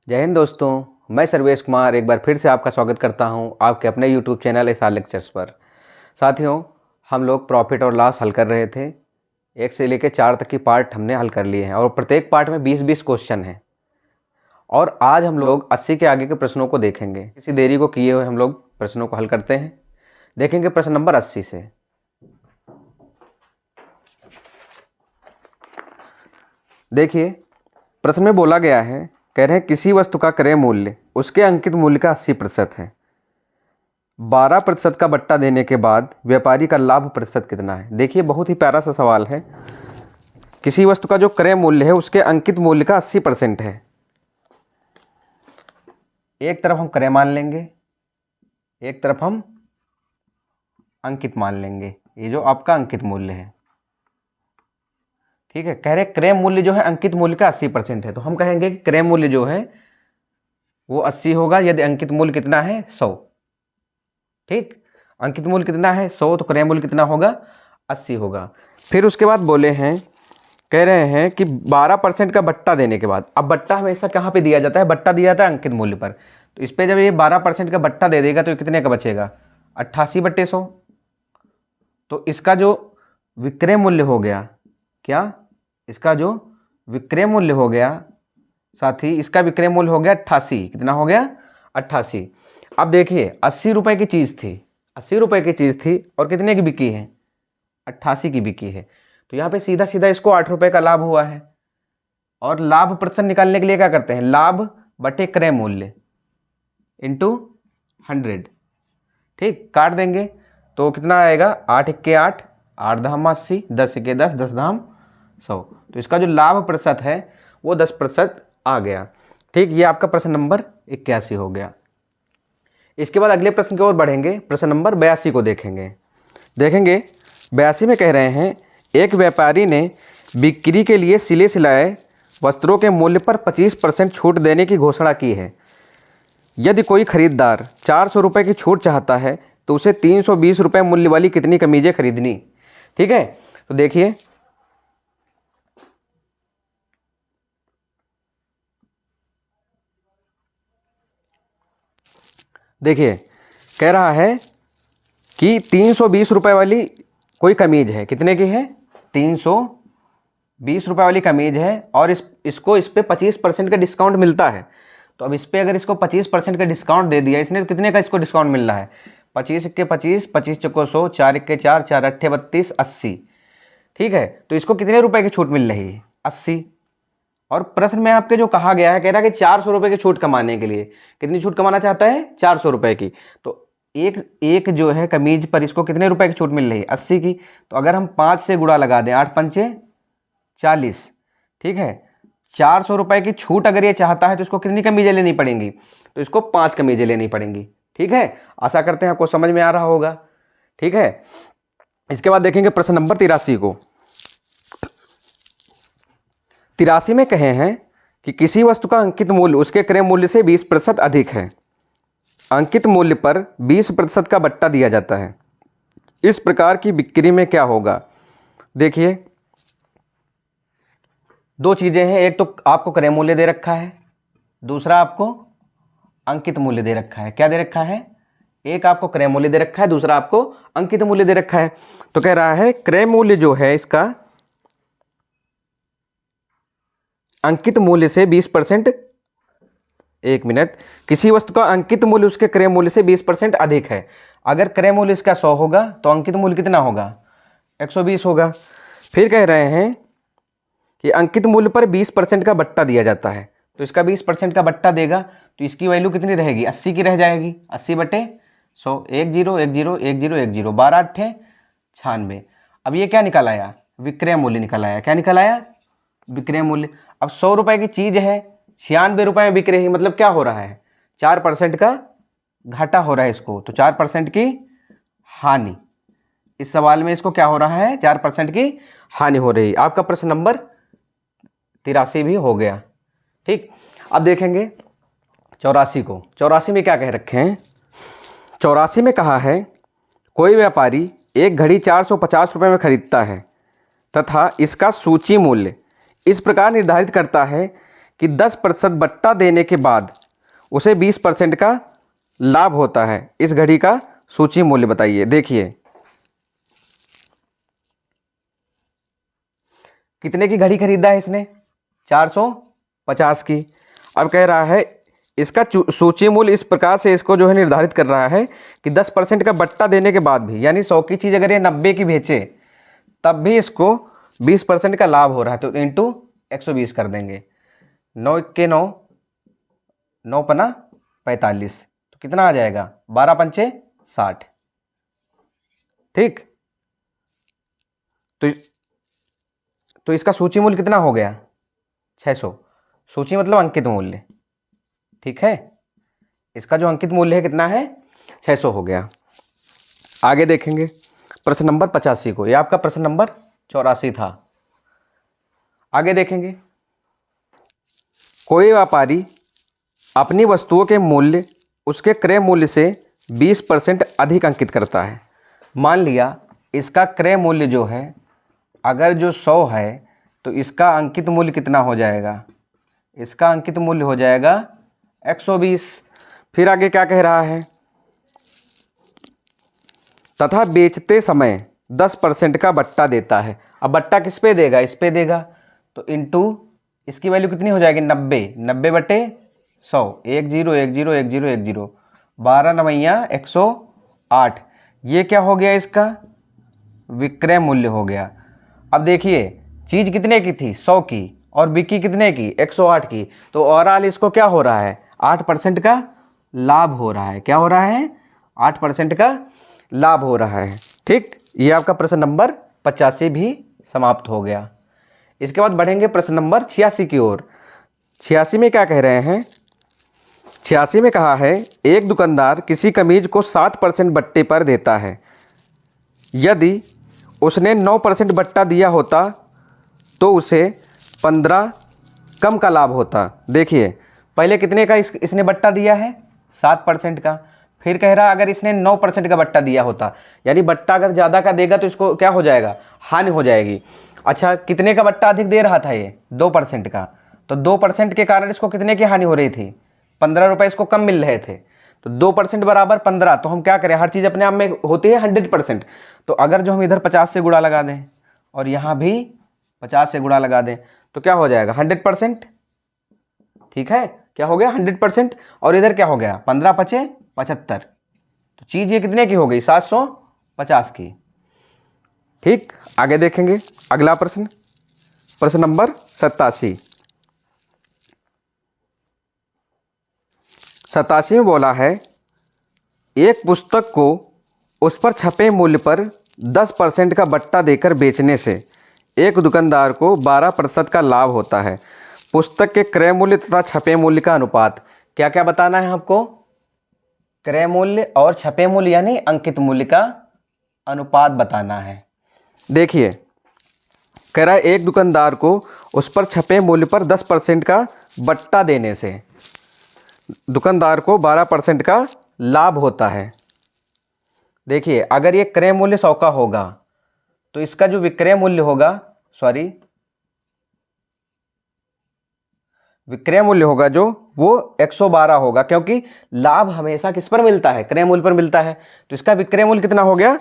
जय हिंद दोस्तों, मैं सर्वेश कुमार एक बार फिर से आपका स्वागत करता हूं आपके अपने YouTube चैनल एसआर लेक्चर्स पर। साथियों, हम लोग प्रॉफिट और लॉस हल कर रहे थे। 1 से लेकर 4 तक की पार्ट हमने हल कर लिए हैं और प्रत्येक पार्ट में 20-20 क्वेश्चन हैं। और आज हम लोग 80 के आगे के प्रश्नों को देखेंगे। किसी देरी को किए हुए हम लोग प्रश्नों को हल करते हैं। देखेंगे प्रश्न नंबर 80 से। देखिए, प्रश्न में बोला गया है, कह रहे हैं किसी वस्तु का क्रय मूल्य उसके अंकित मूल्य का 80% है। 12% का बट्टा देने के बाद व्यापारी का लाभ प्रतिशत कितना है। देखिए, बहुत ही प्यारा सा सवाल है। किसी वस्तु का जो क्रय मूल्य है उसके अंकित मूल्य का 80% है। एक तरफ हम क्रय मान लेंगे, एक तरफ हम अंकित मान लेंगे। ये जो आपका अंकित मूल्य है, ठीक है। कह रहे क्रय मूल्य जो है अंकित मूल्य का 80% है, तो हम कहेंगे कि क्रय मूल्य जो है वो 80 होगा यदि अंकित मूल्य कितना है 100। ठीक, अंकित मूल्य कितना है 100, तो क्रय मूल्य कितना होगा 80 होगा। फिर उसके बाद बोले हैं, कह रहे हैं कि 12% का बट्टा देने के बाद, अब बट्टा हमेशा कहाँ पे दिया जाता है, बट्टा दिया जाता है अंकित मूल्य पर। तो इस पर जब ये 12% का बट्टा दे देगा तो ये कितने का बचेगा 88/100। तो इसका जो विक्रय मूल्य हो गया, क्या इसका जो विक्रय मूल्य हो गया साथी, इसका विक्रय मूल्य हो गया 88। कितना हो गया 88। अब देखिए 80 रुपए की चीज़ थी, 80 रुपए की चीज़ थी और कितने की बिकी है 88 की बिकी है। तो यहाँ पे सीधा सीधा इसको 8 रुपए का लाभ हुआ है। और लाभ प्रतिशत निकालने के लिए क्या करते हैं, लाभ बटे क्रय मूल्य इंटू 100। ठीक, काट देंगे तो कितना आएगा 8 × 8, 8 धाम 80, 10 × 10, 10 धाम 100। तो इसका जो लाभ प्रतिशत है वो 10% आ गया। ठीक, ये आपका प्रश्न नंबर 81 हो गया। इसके बाद अगले प्रश्न की ओर बढ़ेंगे। प्रश्न नंबर 82 को देखेंगे। 82 में कह रहे हैं, एक व्यापारी ने बिक्री के लिए सिले सिलाए वस्त्रों के मूल्य पर 25% छूट देने की घोषणा की है। यदि कोई खरीदार 400 रुपये की छूट चाहता है तो उसे 320 रुपये मूल्य वाली कितनी कमीजें खरीदनी। ठीक है, तो देखिए कह रहा है कि 320 रुपये वाली कोई कमीज है। कितने की है 320 रुपये वाली कमीज है और इसको इस पे 25% का डिस्काउंट मिलता है। तो अब इस पे अगर इसको 25% का डिस्काउंट दे दिया इसने, तो कितने का इसको डिस्काउंट मिल रहा है 25 × 25, 25 × 100, 4 × 4, 4 × 8 32, 80। ठीक है, तो इसको कितने रुपए की छूट मिल रही है 80। और प्रश्न में आपके जो कहा गया है, कह रहा है कि 400 रुपये की छूट कमाने के लिए, कितनी छूट कमाना चाहता है 400 रुपये की। तो एक जो है कमीज पर इसको कितने रुपए की छूट मिल रही है 80 की। तो अगर हम 5 से गुणा लगा दें, 8 × 5 = 40। ठीक है, 400 रुपये की छूट अगर ये चाहता है तो इसको कितनी कमीजें लेनी पड़ेंगी, तो इसको 5 कमीजें लेनी पड़ेंगी। ठीक है, आशा करते हैं आपको समझ में आ रहा होगा। ठीक है, इसके बाद देखेंगे प्रश्न नंबर 83 को। 83 में कहे हैं कि किसी वस्तु का अंकित मूल्य उसके क्रय मूल्य से 20% अधिक है। अंकित मूल्य पर 20% का बट्टा दिया जाता है। इस प्रकार की बिक्री में क्या होगा। देखिए, दो चीज़ें हैं, एक तो आपको क्रय मूल्य दे रखा है, दूसरा आपको अंकित मूल्य दे रखा है। क्या दे रखा है, एक आपको क्रय मूल्य दे रखा है, दूसरा आपको अंकित मूल्य दे रखा है। तो कह रहा है क्रय मूल्य जो है इसका अंकित मूल्य से 20%, एक मिनट, किसी वस्तु का अंकित मूल्य उसके क्रय मूल्य से 20% अधिक है। अगर क्रय मूल्य इसका 100 होगा तो अंकित मूल्य कितना होगा 120 होगा। फिर कह रहे हैं कि अंकित मूल्य पर 20% का बट्टा दिया जाता है। तो इसका 20% का बट्टा देगा तो इसकी वैल्यू कितनी रहेगी 80 की रह जाएगी। 80/100, 10 10 10 10, 12 8 96। अब ये क्या निकल आया, विक्रय मूल्य निकल आया। क्या निकल आया, विक्रय मूल्य। अब 100 रुपये की चीज़ है, 96 रुपये में बिक रही, मतलब क्या हो रहा है 4% का घाटा हो रहा है इसको। तो 4% की हानि, इस सवाल में इसको क्या हो रहा है 4% की हानि हो रही। आपका प्रश्न नंबर 83 भी हो गया। ठीक, अब देखेंगे 84 को। 84 में क्या कह रखे हैं, 84 में कहा है कोई व्यापारी एक घड़ी 450 रुपये में खरीदता है तथा इसका सूची मूल्य इस प्रकार निर्धारित करता है कि 10% बट्टा देने के बाद उसे 20% का लाभ होता है। इस घड़ी का सूची मूल्य बताइए। देखिए कितने की घड़ी खरीदा है इसने? 450 की। अब कह रहा है इसका सूची मूल्य इस प्रकार से इसको जो है निर्धारित कर रहा है कि 10% का बट्टा देने के बाद भी, यानी 100 की चीज़ अगर ये 90 की बेचे तब भी इसको 20% का लाभ हो रहा है, तो इंटू 120 कर देंगे। 9 के 9, 9 पना 45, तो कितना आ जाएगा? 12 पंचे 60। ठीक, तो इसका सूची मूल्य कितना हो गया? 600। सूची मतलब अंकित मूल्य। ठीक है, इसका जो अंकित मूल्य है कितना है? 600 हो गया। आगे देखेंगे प्रश्न नंबर 85 को। यह आपका प्रश्न नंबर 84 था। आगे देखेंगे, कोई व्यापारी अपनी वस्तुओं के मूल्य उसके क्रय मूल्य से 20% अधिक अंकित करता है। मान लिया इसका क्रय मूल्य जो है अगर जो 100 है तो इसका अंकित मूल्य कितना हो जाएगा? इसका अंकित मूल्य हो जाएगा 120। फिर आगे क्या कह रहा है? तथा बेचते समय 10% का बट्टा देता है। अब बट्टा किस पे देगा? इस पे देगा, तो इंटू इसकी वैल्यू कितनी हो जाएगी? 90। 90 बटे 100, 10 10 10 10, 12 नवैया 108। ये क्या हो गया? इसका विक्रय मूल्य हो गया। अब देखिए चीज़ कितने की थी? 100 की, और बिकी कितने की? 108 की। तो ओवरऑल इसको क्या हो रहा है? 8% का लाभ हो रहा है। क्या हो रहा है? 8% का लाभ हो रहा है। ठीक, ये आपका प्रश्न नंबर 85 भी समाप्त हो गया। इसके बाद बढ़ेंगे प्रश्न नंबर 86 की ओर। 86 में क्या कह रहे हैं? 86 में कहा है एक दुकानदार किसी कमीज को 7% बट्टे पर देता है। यदि उसने 9% बट्टा दिया होता तो उसे 15 कम का लाभ होता। देखिए पहले कितने का इसने बट्टा दिया है? 7% का। फिर कह रहा अगर इसने 9% का बट्टा दिया होता, यानी बट्टा अगर ज़्यादा का देगा तो इसको क्या हो जाएगा? हानि हो जाएगी। अच्छा कितने का बट्टा अधिक दे रहा था ये? 2% का। तो 2% के कारण इसको कितने की हानि हो रही थी? 15 रुपये इसको कम मिल रहे थे। तो 2% बराबर 15। तो हम क्या करें? हर चीज़ अपने आप में होती है 100%। तो अगर जो हम इधर 50 से गुणा लगा दें और यहाँ भी 50 से गुणा लगा दें तो क्या हो जाएगा? 100%। ठीक है, क्या हो गया? 100%। और इधर क्या हो गया? 15 पचे 75। तो चीज़ ये कितने की हो गई? 750 की। ठीक, आगे देखेंगे अगला प्रश्न, प्रश्न नंबर 87। 87 में बोला है एक पुस्तक को उस पर छपे मूल्य पर 10% का बट्टा देकर बेचने से एक दुकानदार को 12% का लाभ होता है। पुस्तक के क्रय मूल्य तथा छपे मूल्य का अनुपात। क्या क्या बताना है आपको? क्रय मूल्य और छपे मूल्य यानी अंकित मूल्य का अनुपात बताना है। देखिए कह रहा है एक दुकानदार को उस पर छपे मूल्य पर 10% का बट्टा देने से दुकानदार को 12% का लाभ होता है। देखिए अगर ये क्रय मूल्य 100 का होगा तो इसका जो विक्रय मूल्य होगा, विक्रय मूल्य होगा जो वो 112 होगा, क्योंकि लाभ हमेशा किस पर मिलता है? क्रय मूल्य पर मिलता है। तो इसका विक्रय मूल्य कितना हो गया?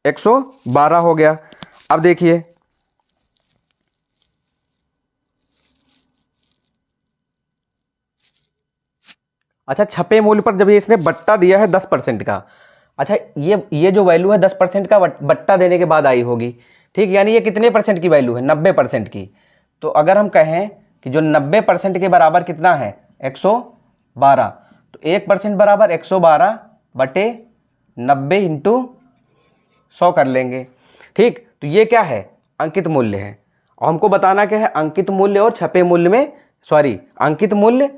112 हो गया। अब देखिए अच्छा छपे मूल्य पर जब ये इसने बट्टा दिया है 10% का, अच्छा ये जो वैल्यू है 10% का बट्टा देने के बाद आई होगी। ठीक, यानी ये कितने परसेंट की वैल्यू है? 90% की। तो अगर हम कहें कि जो 90% के बराबर कितना है? 112। तो 1% बराबर 112 बटे 90 इंटू 100 कर लेंगे। ठीक, तो ये क्या है? अंकित मूल्य है। और हमको बताना क्या है? अंकित मूल्य और छपे मूल्य में, अंकित मूल्य,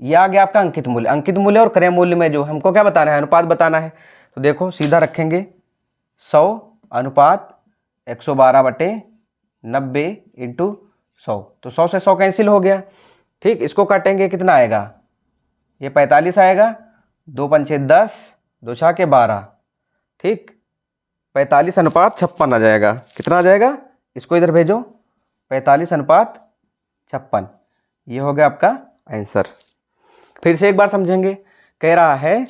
यह आ गया आपका अंकित मूल्य। अंकित मूल्य और क्रय मूल्य में जो हमको क्या बताना है? अनुपात बताना है। तो देखो सीधा रखेंगे 100 अनुपात 112 बटे 90 इंटू 100। तो 100 से 100 कैंसिल हो गया। ठीक, इसको काटेंगे कितना आएगा? ये 45 आएगा। 2 पंचे 10, 2 छः के 12। ठीक, 45 अनुपात 56 आ जाएगा। कितना आ जाएगा? इसको इधर भेजो, 45 अनुपात 56। ये हो गया आपका आंसर। फिर से एक बार समझेंगे। कह रहा है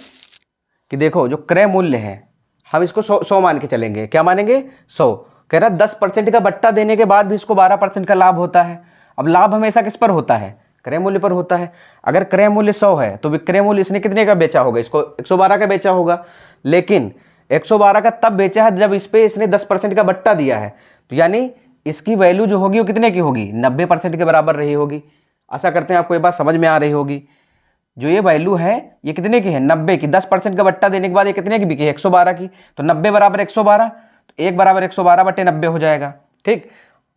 कि देखो जो क्रय मूल्य है हम इसको 100 मान के चलेंगे। क्या मानेंगे? 100। कह रहा 10% का बट्टा देने के बाद भी इसको 12% का लाभ होता है। अब लाभ हमेशा किस पर होता है? क्रय मूल्य पर होता है। अगर क्रय मूल्य 100 है तो विक्रय मूल्य इसने कितने का बेचा होगा? इसको 112 का बेचा होगा। लेकिन 112 का तब बेचा है जब इस पे इसने 10% का बट्टा दिया है। तो यानी इसकी वैल्यू जो होगी वो कितने की होगी? 90% के बराबर रही होगी। आशा करते हैं आपको ये बात समझ में आ रही होगी। जो ये वैल्यू है ये कितने की है? 90 की। 10% का बट्टा देने के बाद ये कितने की बिकी है? 112 की। तो 90 बराबर 112, तो 1 बराबर 112 बटे 90 हो जाएगा। ठीक,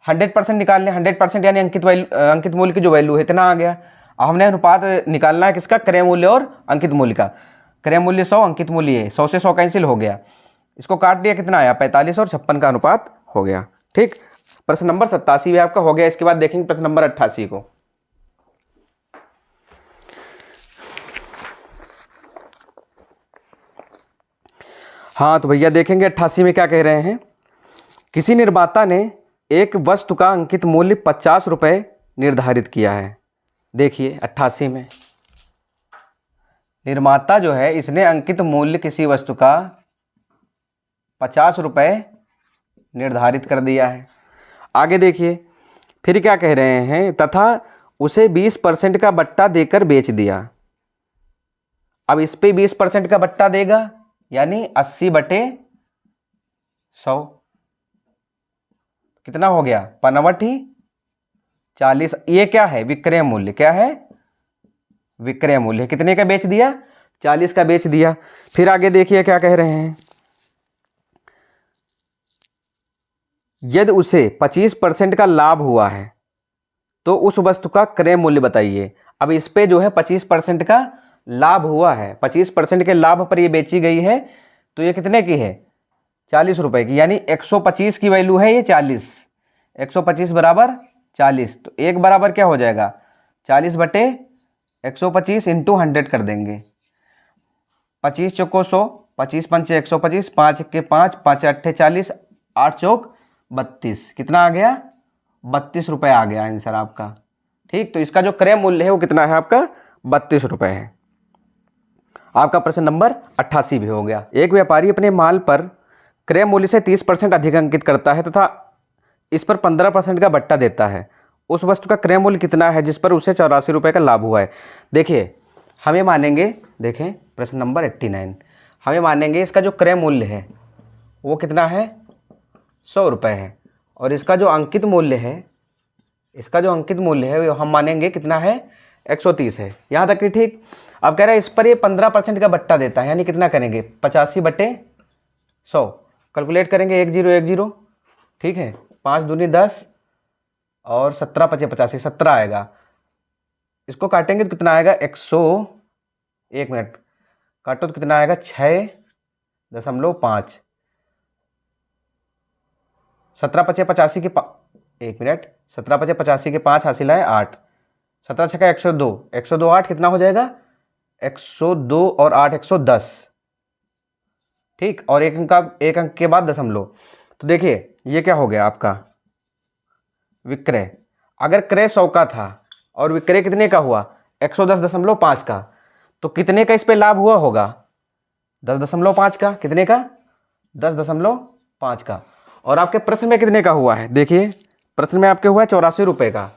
100% निकाल लें। 100% यानी अंकित मूल्य की जो वैल्यू है इतना आ गया। अब हमने अनुपात निकालना है किसका? क्रय मूल्य और अंकित मूल्य का। क्रय मूल्य 100, अंकित मूल्य है 100 से 100 कैंसिल हो गया। इसको काट दिया, कितना आया? 45 और 56 का अनुपात हो गया। ठीक, प्रश्न नंबर 87 भी आपका हो गया। इसके बाद देखेंगे प्रश्न नंबर 88 को। हाँ तो भैया देखेंगे 88 में क्या कह रहे हैं। किसी निर्माता ने एक वस्तु का अंकित मूल्य 50 रुपये निर्धारित किया है। देखिए 88 में निर्माता जो है इसने अंकित मूल्य किसी वस्तु का 50 रुपये निर्धारित कर दिया है। आगे देखिए फिर क्या कह रहे हैं, तथा उसे 20% का बट्टा देकर बेच दिया। अब इस पे 20% का बट्टा देगा यानी 80 बटे 100 कितना हो गया? 45। ये क्या है? विक्रय मूल्य। क्या है? विक्रय मूल्य। कितने का बेच दिया? 40 का बेच दिया। फिर आगे देखिए क्या कह रहे हैं, यदि उसे 25% का लाभ हुआ है तो उस वस्तु का क्रय मूल्य बताइए। अब इस पे जो है 25% का लाभ हुआ है, 25% के लाभ पर ये बेची गई है। तो ये कितने की है? 40 रुपए की। यानी 125 की वैल्यू है ये 40। 125 बराबर 40। तो एक बराबर क्या हो जाएगा? 40 बटे 125 इंटू 100 कर देंगे। 25 चौको 100, 25 पंचे 125, 5 के 5, 5 अट्ठे 40, 8 चौक 32। कितना आ गया? 32 रुपये आ गया आंसर आपका। ठीक, तो इसका जो क्रय मूल्य है वो कितना है आपका? 32 रुपये है। आपका प्रश्न नंबर 88 भी हो गया। एक व्यापारी अपने माल पर क्रय मूल्य से 30% अधिक अंकित करता है तथा इस पर 15% का बट्टा देता है। उस वस्तु का क्रय मूल्य कितना है जिस पर उसे 84 रुपये का लाभ हुआ है? देखिए हमें मानेंगे, देखें प्रश्न नंबर 89, हमें मानेंगे इसका जो क्रय मूल्य है वो कितना है? 100 रुपये है। और इसका जो अंकित मूल्य है, इसका जो अंकित मूल्य है वो हम मानेंगे कितना है? 130 है। यहाँ तक कि ठीक। अब कह रहा है इस पर ये 15% का बट्टा देता है, यानी कितना करेंगे? 85 बटे 100 कैलकुलेट करेंगे। 10 10, ठीक है। 5 दूनी 10 और 17 पचे 85, 17 आएगा। इसको काटेंगे तो कितना आएगा? 1 मिनट काटो तो कितना आएगा? 6.5। 17 पचे 85 के 1 मिनट, 17 पचे 85 के 5 हासिल है 8। 17 छक्का 102, 102 8 कितना हो जाएगा? 102 और 8 110। ठीक, और एक अंक के बाद दशमलव। तो देखिए ये क्या हो गया आपका? विक्रय। अगर क्रय 100 का था और विक्रय कितने का हुआ? 110.5 का, तो कितने का इस पे लाभ हुआ होगा? 10.5 का। कितने का? 10.5 का। और आपके प्रश्न में कितने का हुआ है? देखिए प्रश्न में आपके हुआ है 84 रुपये का।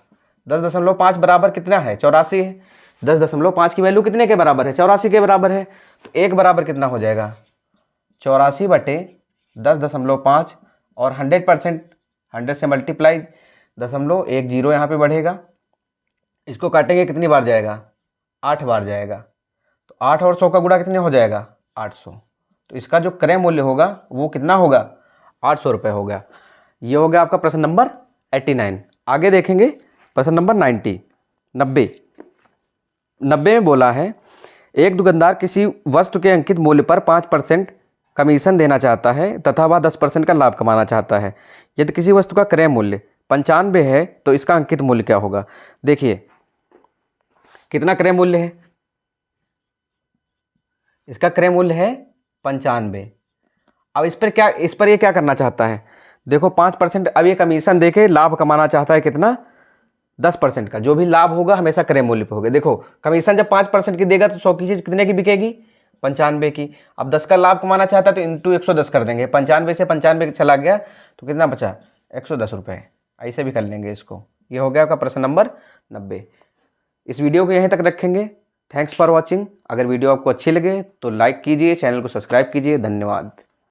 10.5 बराबर कितना है? 84 है। 10.5 की वैल्यू कितने के बराबर है? 84 के बराबर है। तो एक बराबर कितना हो जाएगा? 84 बटे 10.5 और 100%, 100 से मल्टीप्लाई 0.10 यहाँ पे बढ़ेगा। इसको काटेंगे कितनी बार जाएगा? 8 बार जाएगा। तो 8 और 100 का गुणा कितने हो जाएगा? 800। तो इसका जो क्रय मूल्य होगा वो कितना होगा? 800 रुपये हो गया। ये हो गया आपका प्रश्न नंबर 89। आगे देखेंगे प्रश्न नंबर 90 में बोला है एक दुकानदार किसी वस्तु के अंकित मूल्य पर 5% कमीशन देना चाहता है तथा वह 10% का लाभ कमाना चाहता है। यदि किसी वस्तु का क्रय मूल्य 95 है तो इसका अंकित मूल्य क्या होगा? देखिए कितना क्रय मूल्य है? इसका क्रय मूल्य है 95। अब इस पर ये क्या करना चाहता है? देखो 5% अब ये कमीशन देके लाभ कमाना चाहता है कितना? 10% का जो भी लाभ होगा हमेशा क्रय मूल्य पे होगा। देखो कमीशन जब 5% की देगा तो 100 की चीज़ कितने की बिकेगी, 95 की। अब 10 का लाभ कमाना चाहता है तो इंटू 110 कर देंगे, 95 से 95 चला गया तो कितना बचा, 110 रुपये। ऐसे भी कर लेंगे इसको। ये हो गया आपका प्रश्न नंबर 90। इस वीडियो को यहीं तक रखेंगे। Thanks for watching. अगर वीडियो आपको अच्छी लगे तो लाइक कीजिए, चैनल को सब्सक्राइब कीजिए। धन्यवाद।